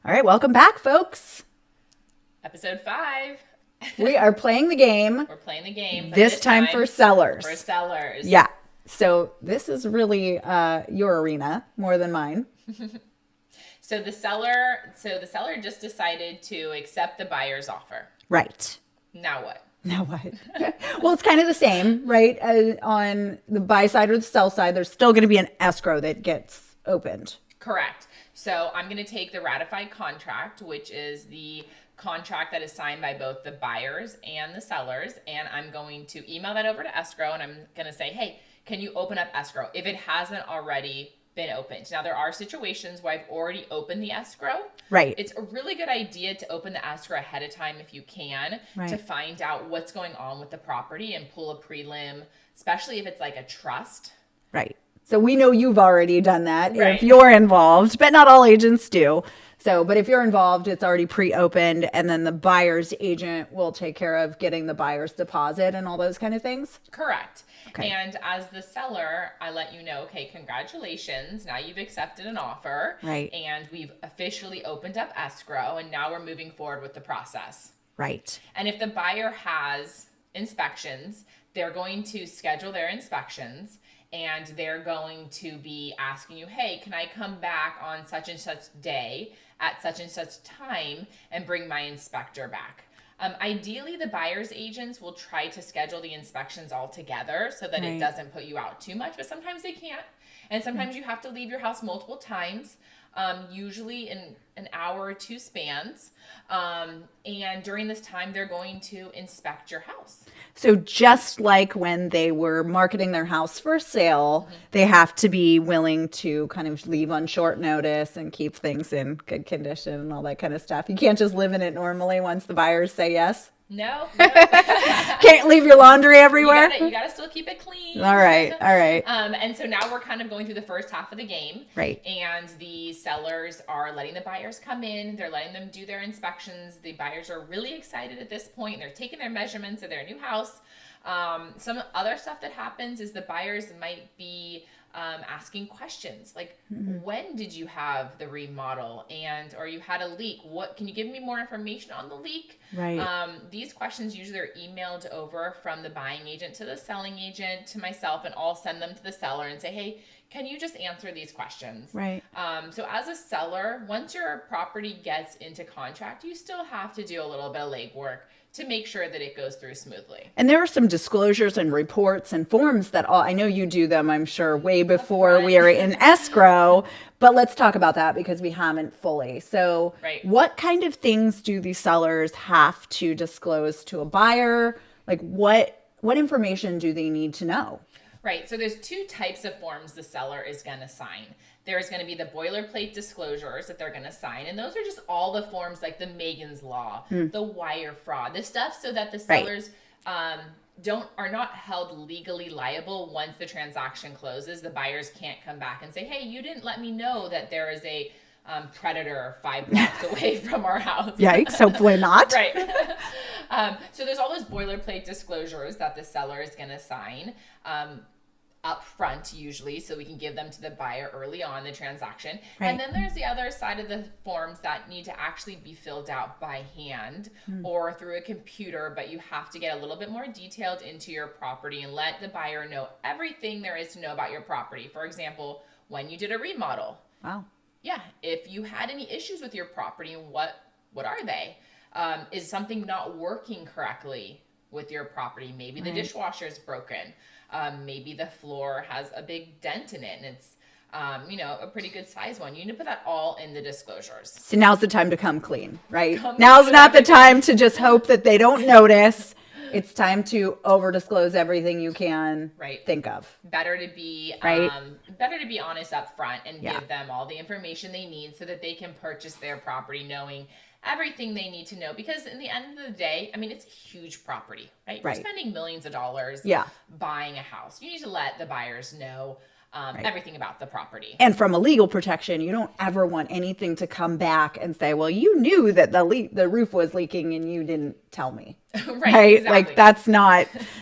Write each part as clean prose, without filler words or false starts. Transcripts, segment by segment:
All right, welcome back, folks. Episode 5. We are playing the game. We're playing the game. But This time for sellers. For sellers. Yeah. So this is really your arena more than mine. So the seller just decided to accept the buyer's offer. Right. Now what? Now what? Well, it's kind of the same, right? On the buy side or the sell side, there's still going to be an escrow that gets opened. Correct. So I'm going to take the ratified contract, which is the contract that is signed by both the buyers and the sellers, and I'm going to email that over to escrow, and I'm going to say, hey, can you open up escrow if it hasn't already been opened? Now, there are situations where I've already opened the escrow. Right. It's a really good idea to open the escrow ahead of time if you can, right, to find out what's going on with the property and pull a prelim, especially if it's like a trust. Right. So we know you've already done that Right. if you're involved, but not all agents do. So, but if you're involved, it's already pre-opened, and then the buyer's agent will take care of getting the buyer's deposit and all those kind of things. Correct. Okay. And as the seller, I let you know, okay, congratulations. Now you've accepted an offer. Right. And we've officially opened up escrow, and now we're moving forward with the process. Right. And if the buyer has inspections, they're going to schedule their inspections, and they're going to be asking you, hey, can I come back on such and such day at such and such time and bring my inspector back? Ideally, the buyer's agents will try to schedule the inspections all together so that it doesn't put you out too much, but sometimes they can't. And sometimes you have to leave your house multiple times, usually in an hour or two spans. And during this time, they're going to inspect your house. So just like when they were marketing their house for sale, they have to be willing to kind of leave on short notice and keep things in good condition and all that kind of stuff. You can't just live in it normally once the buyers say yes. No. Can't leave your laundry everywhere. You gotta still keep it clean. All right. And so now we're kind of going through the first half of the game. Right. And the sellers are letting the buyers come in. They're letting them do their inspections. The buyers are really excited at this point. They're taking their measurements of their new house. Some other stuff that happens is the buyers might be asking questions like, when did you have the remodel, and or you had a leak? What can you give me more information on the leak? Right. These questions usually are emailed over from the buying agent to the selling agent to myself, and I'll send them to the seller and say, hey, can you just answer these questions? Right. So as a seller, once your property gets into contract, you still have to do a little bit of legwork to make sure that it goes through smoothly. And there are some disclosures and reports and forms that I know you do them, I'm sure, way before we are in escrow, but let's talk about that because we haven't fully. So what kind of things do the sellers have to disclose to a buyer? Like what information do they need to know? Right. So there's two types of forms the seller is going to sign. There's going to be the boilerplate disclosures that they're going to sign. And those are just all the forms like the Megan's Law, the wire fraud, the stuff so that the sellers are not held legally liable once the transaction closes. The buyers can't come back and say, hey, you didn't let me know that there is a predator 5 blocks away from our house. Yikes, hopefully not. Right. So there's all those boilerplate disclosures that the seller is going to sign up front usually, so we can give them to the buyer early on the transaction. Right. And then there's the other side of the forms that need to actually be filled out by hand or through a computer, but you have to get a little bit more detailed into your property and let the buyer know everything there is to know about your property. For example, when you did a remodel. Wow. Yeah, if you had any issues with your property, what are they? Is something not working correctly with your property? Maybe the dishwasher is broken. Maybe the floor has a big dent in it and it's, a pretty good size one. You need to put that all in the disclosures. So now's the time to come clean, right? Now's not the time to just hope that they don't notice. It's time to over disclose everything you can think of. Better to be honest up front and give them all the information they need so that they can purchase their property knowing everything they need to know, because in the end of the day, I mean, it's a huge property, right? You're spending millions of dollars buying a house. You need to let the buyers know everything about the property. And from a legal protection, you don't ever want anything to come back and say, well, you knew that the roof was leaking and you didn't tell me. Right? Exactly. Like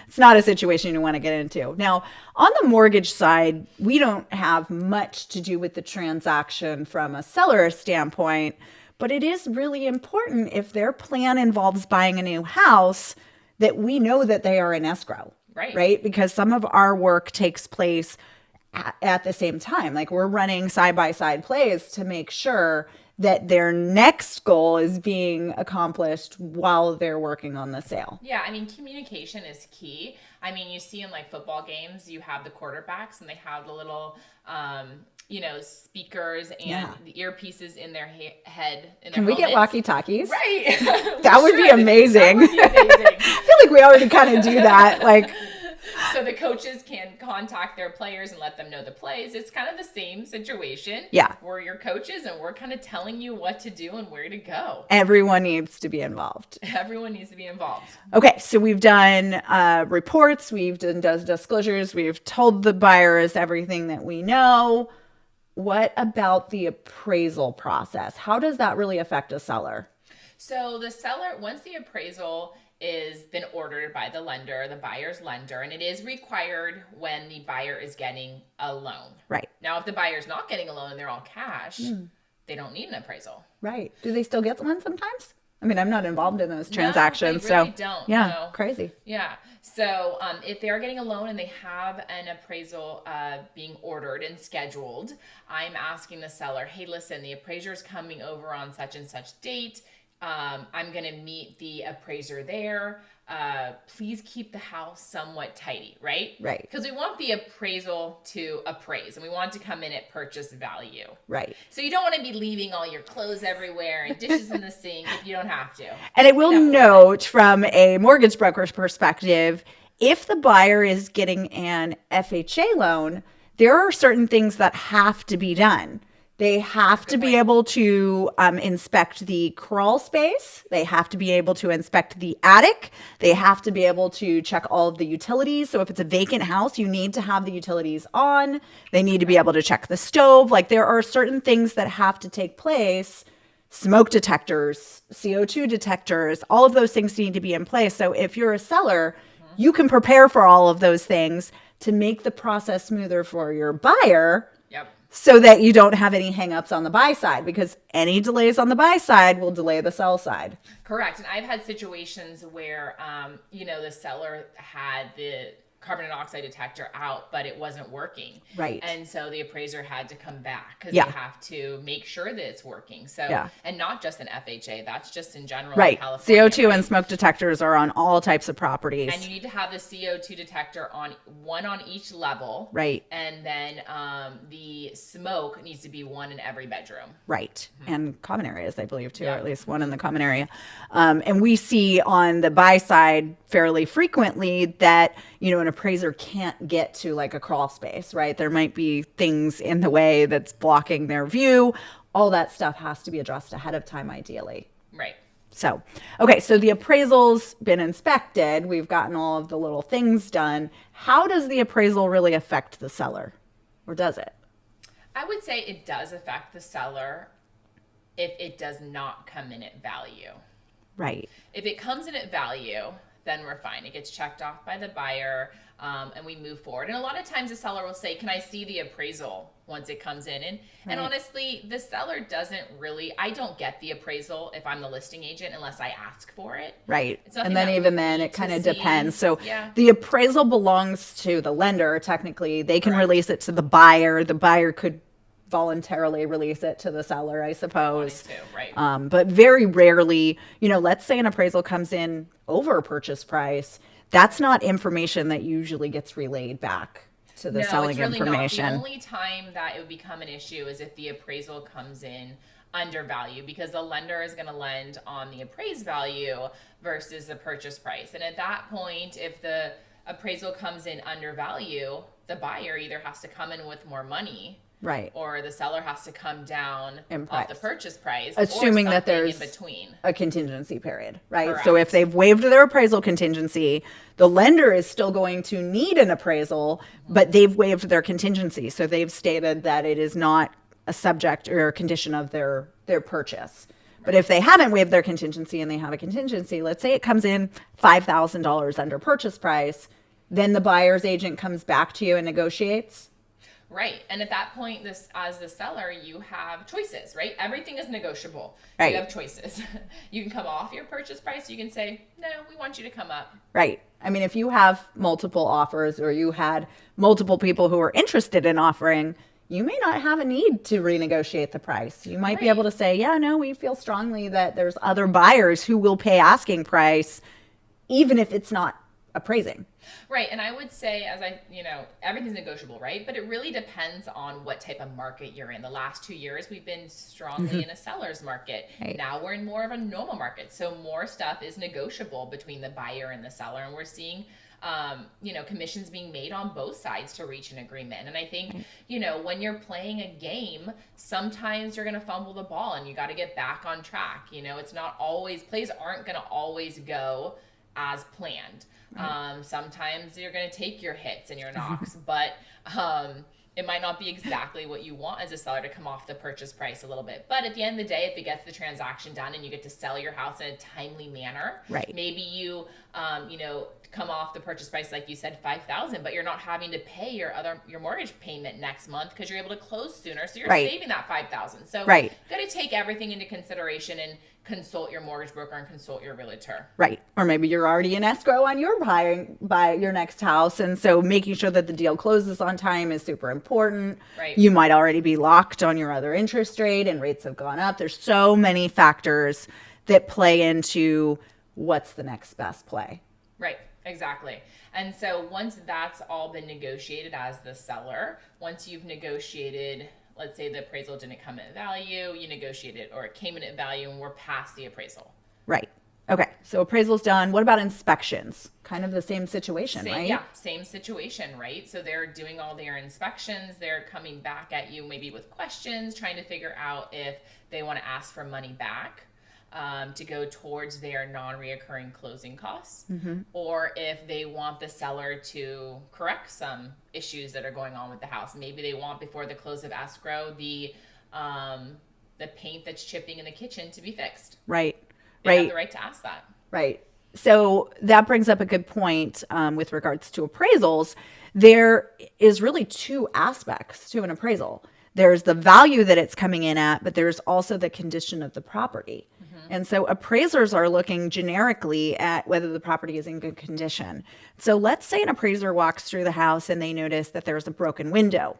it's not a situation you want to get into. Now, on the mortgage side, we don't have much to do with the transaction from a seller standpoint, But it is really important if their plan involves buying a new house that we know that they are in escrow. Right? Because some of our work takes place at the same time. Like we're running side by side plays to make sure that their next goal is being accomplished while they're working on the sale. Yeah, I mean, communication is key. I mean, you see in like football games, you have the quarterbacks and they have the little, speakers and the earpieces in their head. Can we get walkie-talkies? Right. That would be amazing. That would be amazing. I feel like we already kind of do that. Like, so the coaches can contact their players and let them know the plays. It's kind of the same situation. Yeah. We're your coaches and we're kind of telling you what to do and where to go. Everyone needs to be involved. Everyone needs to be involved. Okay, so we've done reports, we've done disclosures, we've told the buyers everything that we know. What about the appraisal process? How does that really affect a seller? So the seller, once the appraisal is been ordered by the lender, the buyer's lender, and it is required when the buyer is getting a loan. Right. Now, if the buyer's not getting a loan and they're all cash, they don't need an appraisal. Right. Do they still get one sometimes? I mean, I'm not involved in those transactions. No, they really don't. Yeah, no. Crazy. Yeah. So if they are getting a loan and they have an appraisal being ordered and scheduled, I'm asking the seller, hey, listen, the appraiser's coming over on such and such date. I'm going to meet the appraiser there. Please keep the house somewhat tidy, right? Right. Because we want the appraisal to appraise and we want to come in at purchase value. Right. So you don't want to be leaving all your clothes everywhere and dishes in the sink if you don't have to. And I will note from a mortgage broker's perspective, if the buyer is getting an FHA loan, there are certain things that have to be done. They have to be able to inspect the crawl space. They have to be able to inspect the attic. They have to be able to check all of the utilities. So if it's a vacant house, you need to have the utilities on. They need to be able to check the stove. Like there are certain things that have to take place. Smoke detectors, CO2 detectors, all of those things need to be in place. So if you're a seller, you can prepare for all of those things to make the process smoother for your buyer. Yep. So that you don't have any hangups on the buy side, because any delays on the buy side will delay the sell side. Correct. And I've had situations where, the seller had the carbon monoxide detector out, but it wasn't working. Right. And so the appraiser had to come back because Yeah. they have to make sure that it's working. So, Yeah. and not just an FHA, that's just in general. Right. In California, CO2 right? and smoke detectors are on all types of properties. And you need to have the CO2 detector on one on each level. Right. And then the smoke needs to be one in every bedroom. Right. And common areas, I believe, too, Yeah. or at least one in the common area. And we see on the buy side fairly frequently that, an appraiser can't get to like a crawl space, right? There might be things in the way that's blocking their view. All that stuff has to be addressed ahead of time, ideally. Right. So, okay, so the appraisal's been inspected. We've gotten all of the little things done. How does the appraisal really affect the seller? Or does it? I would say it does affect the seller if it does not come in at value. Right. If it comes in at value, then we're fine. It gets checked off by the buyer, and we move forward. And a lot of times the seller will say, can I see the appraisal once it comes in? And honestly, the seller doesn't really, I don't get the appraisal if I'm the listing agent unless I ask for it. Right. It's nothing And then that even we then need it to kind of see. depends. So Yeah. the appraisal belongs to the lender, technically. They can Correct. release it to the buyer. The buyer could voluntarily release it to the seller, I suppose. Wanted to, right. But very rarely, let's say an appraisal comes in over purchase price. That's not information that usually gets relayed back to the selling it's really information. Not. The only time that it would become an issue is if the appraisal comes in under value, because the lender is going to lend on the appraised value versus the purchase price. And at that point, if the appraisal comes in under value, the buyer either has to come in with more money, right, or the seller has to come down in off price, the purchase price, assuming or that there's in between a contingency period, right? Correct. So if they've waived their appraisal contingency, the lender is still going to need an appraisal, but they've waived their contingency. So they've stated that it is not a subject or a condition of their purchase. But if they haven't waived their contingency and they have a contingency, let's say it comes in $5,000 under purchase price, then the buyer's agent comes back to you and negotiates. Right. And at that point, this as the seller, you have choices, right? Everything is negotiable. Right. You have choices. You can come off your purchase price. You can say, no, we want you to come up. Right. I mean, if you have multiple offers or you had multiple people who are interested in offering, you may not have a need to renegotiate the price. You might be able to say, yeah, no, we feel strongly that there's other buyers who will pay asking price, even if it's not appraising. Right. And I would say, everything's negotiable, right? But it really depends on what type of market you're in. The last 2 years, we've been strongly in a seller's market. Right. Now we're in more of a normal market. So more stuff is negotiable between the buyer and the seller. And we're seeing, commissions being made on both sides to reach an agreement. And I think, when you're playing a game, sometimes you're going to fumble the ball and you got to get back on track. It's not always, plays aren't going to always go as planned. Right. Sometimes you're going to take your hits and your knocks, but it might not be exactly what you want as a seller to come off the purchase price a little bit. But at the end of the day, if it gets the transaction done and you get to sell your house in a timely manner, right. Maybe you, come off the purchase price, like you said, $5,000, but you're not having to pay your mortgage payment next month because you're able to close sooner. So you're saving that $5,000. So you got to take everything into consideration and consult your mortgage broker and consult your realtor. Right. Or maybe you're already in escrow on your buy your next house. And so making sure that the deal closes on time is super important. Right. You might already be locked on your other interest rate and rates have gone up. There's so many factors that play into what's the next best play. Right. Exactly. And so once that's all been negotiated as the seller, once you've negotiated, let's say the appraisal didn't come at value, you negotiated or it came in at value and we're past the appraisal. Right. Okay. So appraisal's done. What about inspections? Kind of the same situation, right? Yeah. Same situation, right? So they're doing all their inspections. They're coming back at you maybe with questions, trying to figure out if they want to ask for money back. To go towards their non-reoccurring closing costs, or if they want the seller to correct some issues that are going on with the house. Maybe they want before the close of escrow the paint that's chipping in the kitchen to be fixed. Right. They have the right to ask that. Right. So that brings up a good point with regards to appraisals. There is really two aspects to an appraisal. There's the value that it's coming in at, but there's also the condition of the property. And so appraisers are looking generically at whether the property is in good condition. So let's say an appraiser walks through the house and they notice that there's a broken window.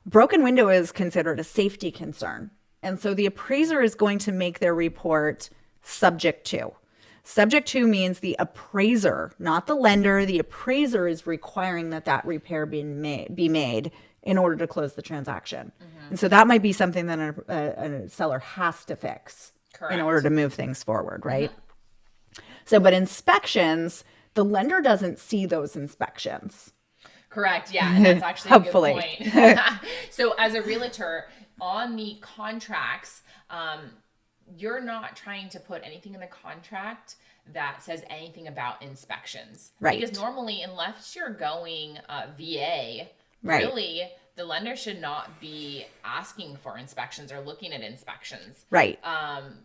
Broken window is considered a safety concern. And so the appraiser is going to make their report subject to. Subject to means the appraiser, not the lender. The appraiser is requiring that repair be made in order to close the transaction. And so that might be something that a seller has to fix. Correct. In order to move things forward, right? So, but inspections, the lender doesn't see those inspections. Correct. Yeah, and that's actually a good point. So as a realtor, on the contracts, you're not trying to put anything in the contract that says anything about inspections. Right. Because normally, unless you're going VA, really, the lender should not be asking for inspections or looking at inspections. Right.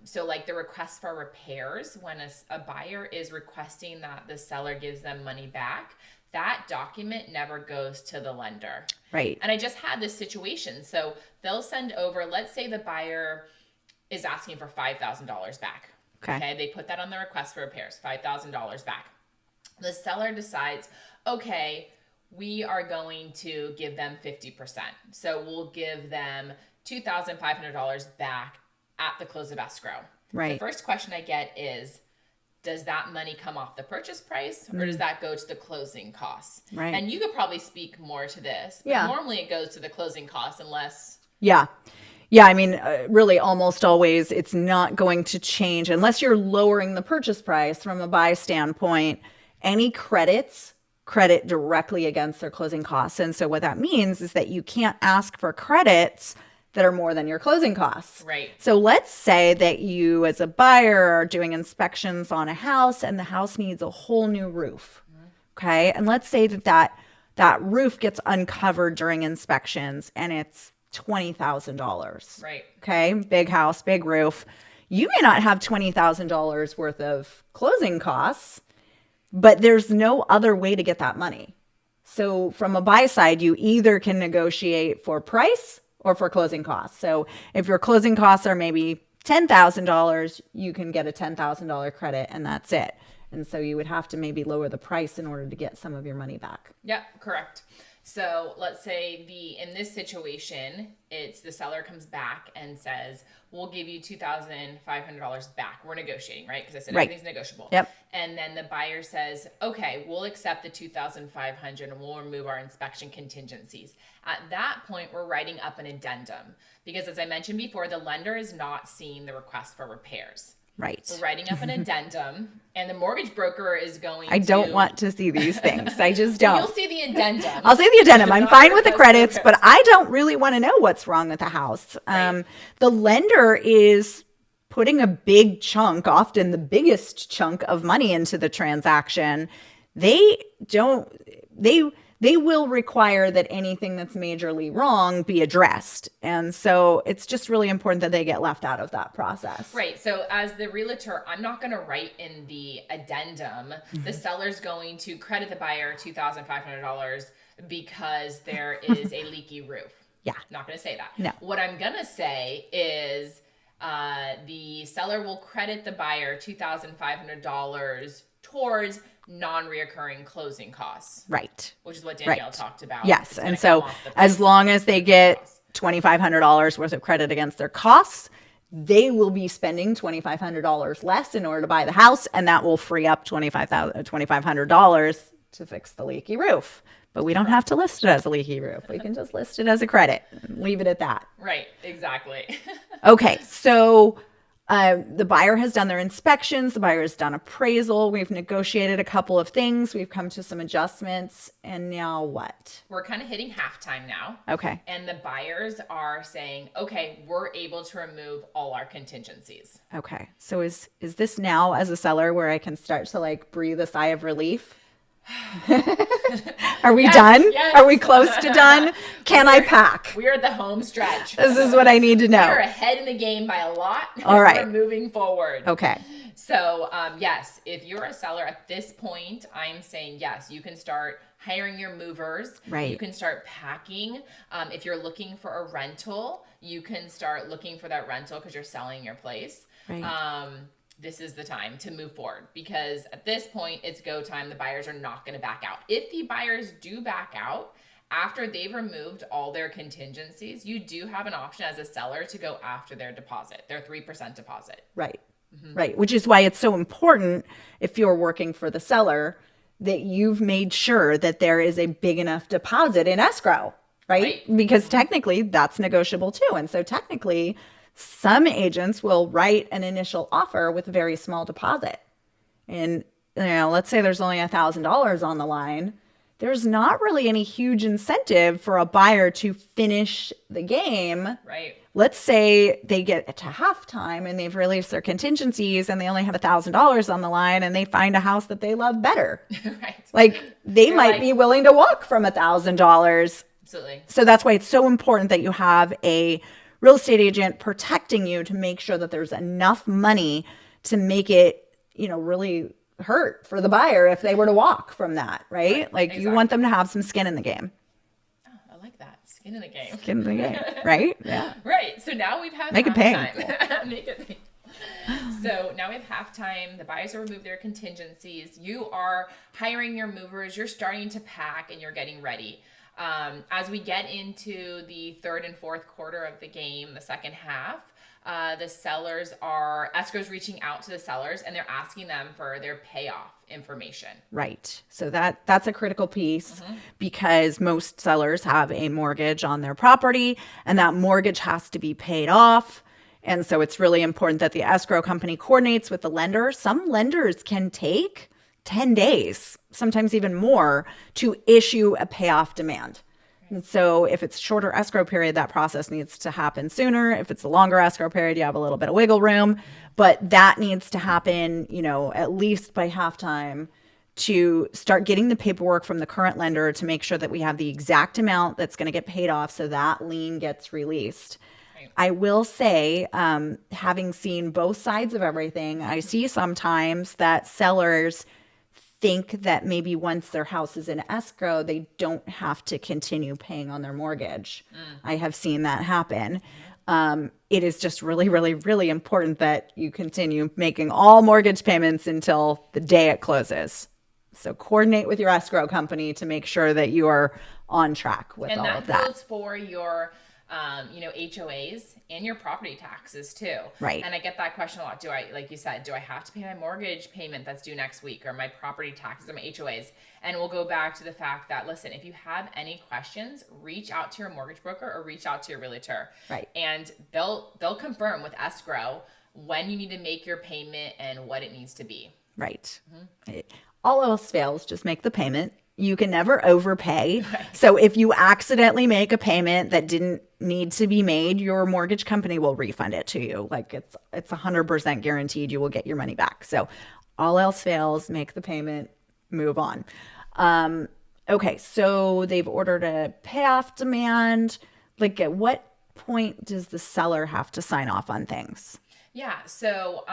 So like the request for repairs, when a buyer is requesting that the seller gives them money back, that document never goes to the lender. Right. And I just had this situation. So they'll send over, let's say the buyer is asking for $5,000 back. Okay. They put that on the request for repairs, $5,000 back. The seller decides, okay, we are going to give them 50%. So we'll give them $2,500 back at the close of escrow. Right. The first question I get is, does that money come off the purchase price or does that go to the closing costs? Right. And you could probably speak more to this. But normally it goes to the closing costs unless... Yeah. Yeah, I mean, really almost always it's not going to change unless you're lowering the purchase price from a buy standpoint. Any credit directly against their closing costs. And so what that means is that you can't ask for credits that are more than your closing costs. Right. So let's say that you as a buyer are doing inspections on a house and the house needs a whole new roof. Okay. And let's say that roof gets uncovered during inspections and it's $20,000. Right. Okay. Big house, big roof. You may not have $20,000 worth of closing costs, but there's no other way to get that money. So from a buy side, you either can negotiate for price or for closing costs. So if your closing costs are maybe $10,000, you can get a $10,000 credit and that's it. And so you would have to maybe lower the price in order to get some of your money back. Yep, correct. So let's say in this situation, it's the seller comes back and says, we'll give you $2,500 back. We're negotiating, right? Because I said everything's negotiable. Yep. And then the buyer says, okay, we'll accept the $2,500 and we'll remove our inspection contingencies. At that point, we're writing up an addendum because, as I mentioned before, the lender is not seeing the request for repairs. Right. We're writing up an addendum, and the mortgage broker is going I don't want to see these things. I just don't. You'll see the addendum. I'll see the addendum. I'm fine with the credits, but I don't really want to know what's wrong with the house. Right. The lender is putting a big chunk, often the biggest chunk of money into the transaction. They will require that anything that's majorly wrong be addressed. And so it's just really important that they get left out of that process. Right. So as the realtor, I'm not going to write in the addendum, the seller's going to credit the buyer $2,500 because there is a leaky roof. Yeah. Not going to say that. No. What I'm going to say is the seller will credit the buyer $2,500 towards non-reoccurring closing costs. Right. Which is what Danielle talked about. Yes. And so as long as they get $2,500 worth of credit against their costs, they will be spending $2,500 less in order to buy the house. And that will free up $2,500 to fix the leaky roof. But we don't have to list it as a leaky roof. We can just list it as a credit and leave it at that. Right. Exactly. Okay. So the buyer has done their inspections. The buyer has done appraisal. We've negotiated a couple of things. We've come to some adjustmts. And now what? We're kind of hitting halftime now. Okay. And the buyers are saying, okay, we're able to remove all our contingencies. Okay. So is this now as a seller where I can start to like breathe a sigh of relief? Are we done? Yes. Are we close to done? Can I pack? We're at the home stretch. This is what I need to know. We're ahead in the game by a lot. All right. We're moving forward. Okay. So, yes, if you're a seller at this point, I'm saying, yes, you can start hiring your movers. Right. You can start packing. If you're looking for a rental, you can start looking for that rental because you're selling your place. Right. This is the time to move forward because at this point it's go time. The buyers are not going to back out. If the buyers do back out after they've removed all their contingencies, you do have an option as a seller to go after their deposit, their 3% deposit. Right. Right. Which is why it's so important if you're working for the seller that you've made sure that there is a big enough deposit in escrow, right? Because technically that's negotiable too. And so technically some agents will write an initial offer with a very small deposit. And, let's say there's only $1,000 on the line. There's not really any huge incentive for a buyer to finish the game. Right. Let's say they get to halftime and they've released their contingencies and they only have $1,000 on the line and they find a house that they love better. Right. Like they might be willing to walk from $1,000. Absolutely. So that's why it's so important that you have a real estate agent protecting you to make sure that there's enough money to make it, really hurt for the buyer if they were to walk from that, right? Like exactly. You want them to have some skin in the game. Oh, I like that. Skin in the game. Skin in the game, right? Yeah. Right. So now we've had Make it halftime. Make it painful. So now we have halftime. The buyers have removed their contingencies. You are hiring your movers. You're starting to pack and you're getting ready. As we get into the third and fourth quarter of the game, the second half, escrow's reaching out to the sellers and they're asking them for their payoff information. Right. So that's a critical piece because most sellers have a mortgage on their property and that mortgage has to be paid off. And so it's really important that the escrow company coordinates with the lender. Some lenders can take 10 days, sometimes even more, to issue a payoff demand. And so if it's shorter escrow period, that process needs to happen sooner. If it's a longer escrow period, you have a little bit of wiggle room, but that needs to happen, at least by halftime to start getting the paperwork from the current lender to make sure that we have the exact amount that's going to get paid off so that lien gets released. I will say, having seen both sides of everything, I see sometimes that sellers think that maybe once their house is in escrow, they don't have to continue paying on their mortgage. I have seen that happen. It is just really, really, really important that you continue making all mortgage payments until the day it closes. So coordinate with your escrow company to make sure that you are on track with all of that. And that goes for your, HOAs and your property taxes too. Right. And I get that question a lot. Like you said, do I have to pay my mortgage payment that's due next week, or my property taxes or my HOAs? And we'll go back to the fact that, listen, if you have any questions, reach out to your mortgage broker or reach out to your realtor. Right. And they'll confirm with escrow when you need to make your payment and what it needs to be. Right. All else fails, just make the payment. You can never overpay. Right. So if you accidentally make a payment that didn't need to be made, your mortgage company will refund it to you. Like it's 100% guaranteed you will get your money back. So all else fails, make the payment, move on. Okay, so they've ordered a payoff demand. Like at what point does the seller have to sign off on things? Yeah, so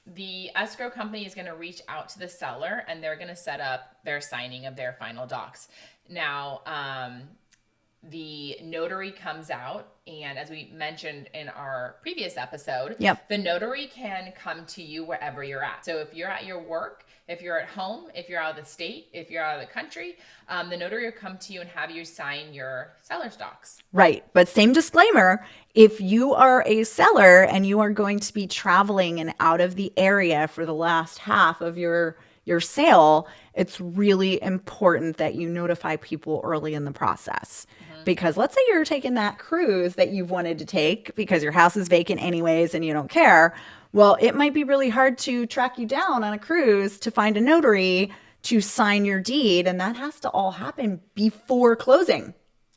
the escrow company is going to reach out to the seller and they're going to set up their signing of their final docs. Now, the notary comes out, and as we mentioned in our previous episode, the notary can come to you wherever you're at. So if you're at your work, if you're at home, if you're out of the state, if you're out of the country, the notary will come to you and have you sign your seller's docs. Right. But same disclaimer, if you are a seller and you are going to be traveling and out of the area for the last half of your sale, it's really important that you notify people early in the process. Because let's say you're taking that cruise that you've wanted to take because your house is vacant anyways and you don't care. Well, it might be really hard to track you down on a cruise to find a notary to sign your deed. And that has to all happen before closing.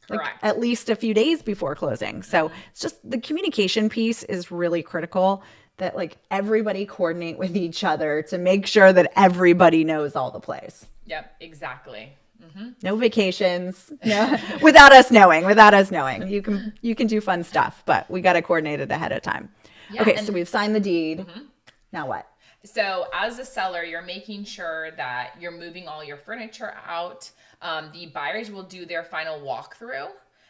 Correct. Like at least a few days before closing. So it's just the communication piece is really critical, that like everybody coordinate with each other to make sure that everybody knows all the plays. Yep, exactly. No vacations, no, without us knowing. You can do fun stuff, but we got to coordinate it ahead of time. Yeah, okay, so we've signed the deed. Now what? So as a seller, you're making sure that you're moving all your furniture out. The buyers will do their final walkthrough.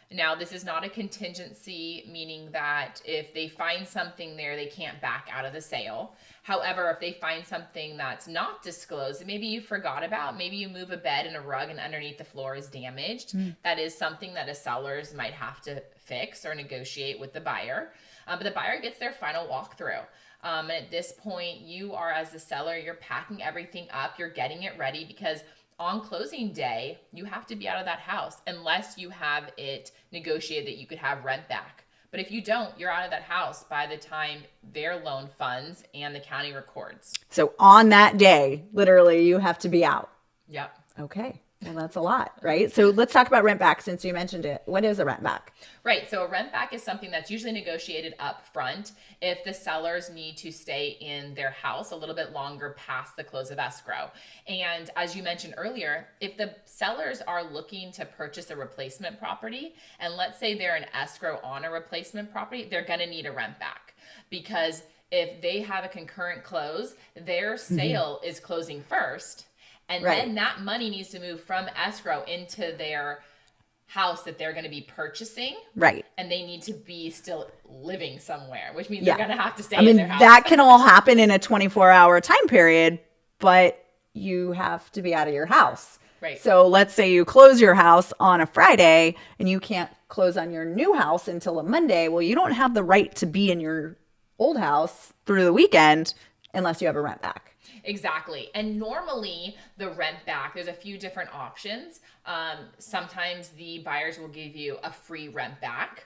Now, this is not a contingency, meaning that if they find something there, they can't back out of the sale. However, if they find something that's not disclosed, maybe you forgot about, maybe you move a bed and a rug and underneath the floor is damaged. That is something that a sellers might have to fix or negotiate with the buyer. But the buyer gets their final walkthrough. And at this point, you are, as the seller, you're packing everything up, you're getting it ready, because on closing day, you have to be out of that house unless you have it negotiated that you could have rent back. But if you don't, you're out of that house by the time their loan funds and the county records. So on that day, literally, you have to be out. Yep. Okay. Well, that's a lot, right? So let's talk about rent back since you mentioned it. What is a rent back? Right. So a rent back is something that's usually negotiated up front if the sellers need to stay in their house a little bit longer past the close of escrow. And as you mentioned earlier, if the sellers are looking to purchase a replacement property, and let's say they're an escrow on a replacement property, they're going to need a rent back, because if they have a concurrent close, their sale is closing first. And then that money needs to move from escrow into their house that they're going to be purchasing. Right. And they need to be still living somewhere, which means they're going to have to stay in their house. That can all happen in a 24-hour time period, but you have to be out of your house. Right. So let's say you close your house on a Friday and you can't close on your new house until a Monday. Well, you don't have the right to be in your old house through the weekend unless you have a rent back. Exactly. And normally the rent back, there's a few different options. Sometimes the buyers will give you a free rent back,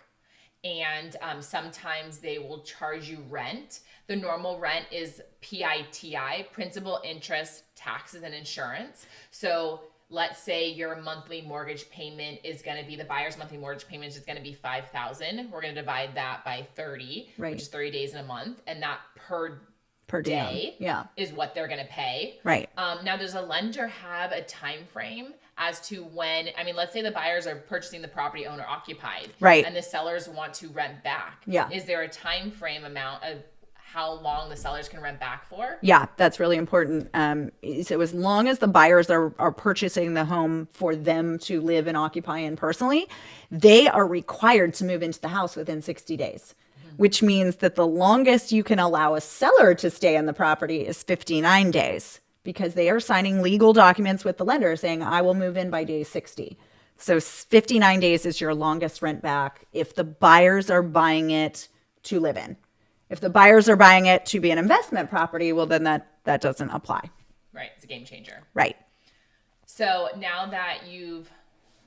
and sometimes they will charge you rent. The normal rent is PITI, principal, interest, taxes, and insurance. So let's say your monthly mortgage payment is going to be, the buyer's monthly mortgage payment is going to be $5,000. We're going to divide that by 30, which is 30 days in a month, and that per day is what they're going to pay. Right. Now, does a lender have a time frame as to when, let's say the buyers are purchasing the property owner occupied, right, and the sellers want to rent back. Yeah. Is there a time frame amount of how long the sellers can rent back for? Yeah, that's really important. So as long as the buyers are purchasing the home for them to live and occupy in personally, they are required to move into the house within 60 days, which means that the longest you can allow a seller to stay in the property is 59 days because they are signing legal documents with the lender saying, I will move in by day 60. So 59 days is your longest rent back if the buyers are buying it to live in. If the buyers are buying it to be an investment property, well, then that doesn't apply. Right. It's a game changer. Right. So now that you've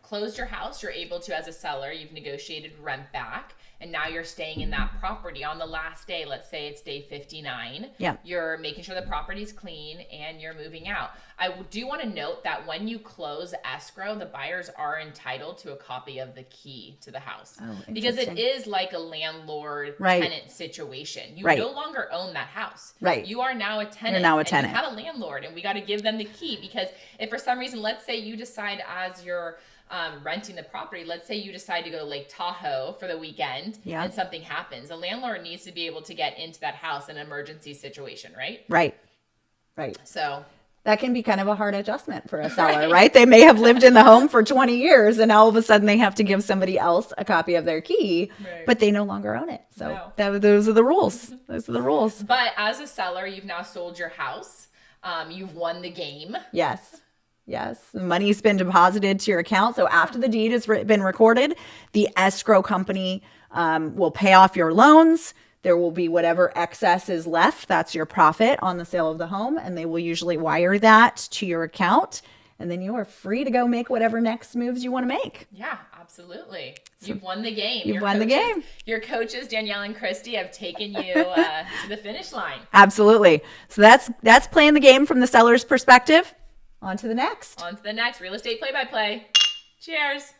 closed your house, you're able to, as a seller, you've negotiated rent back, and now you're staying in that property on the last day. Let's say it's day 59. Yeah. You're making sure the property's clean and you're moving out. I do want to note that when you close escrow, the buyers are entitled to a copy of the key to the house. Oh, because it is like a landlord-tenant situation. You no longer own that house. Right. You are now a tenant. You're now a tenant. And you have a landlord, and we got to give them the key, because if for some reason, let's say you decide as you're renting the property, let's say you decide to go to Lake Tahoe for the weekend and something happens, the landlord needs to be able to get into that house in an emergency situation, right? Right. So that can be kind of a hard adjustment for a seller, right? They may have lived in the home for 20 years and all of a sudden they have to give somebody else a copy of their key, but they no longer own it. So those are the rules. Those are the rules. But as a seller, you've now sold your house. You've won the game. Yes. The money's been deposited to your account. So after the deed has been recorded, the escrow company will pay off your loans. There will be whatever excess is left. That's your profit on the sale of the home. And they will usually wire that to your account. And then you are free to go make whatever next moves you want to make. Yeah, absolutely. You've won the game. You've won the game. Your coaches, Danielle and Christy, have taken you to the finish line. Absolutely. So that's playing the game from the seller's perspective. On to the next. Real estate play-by-play. Cheers.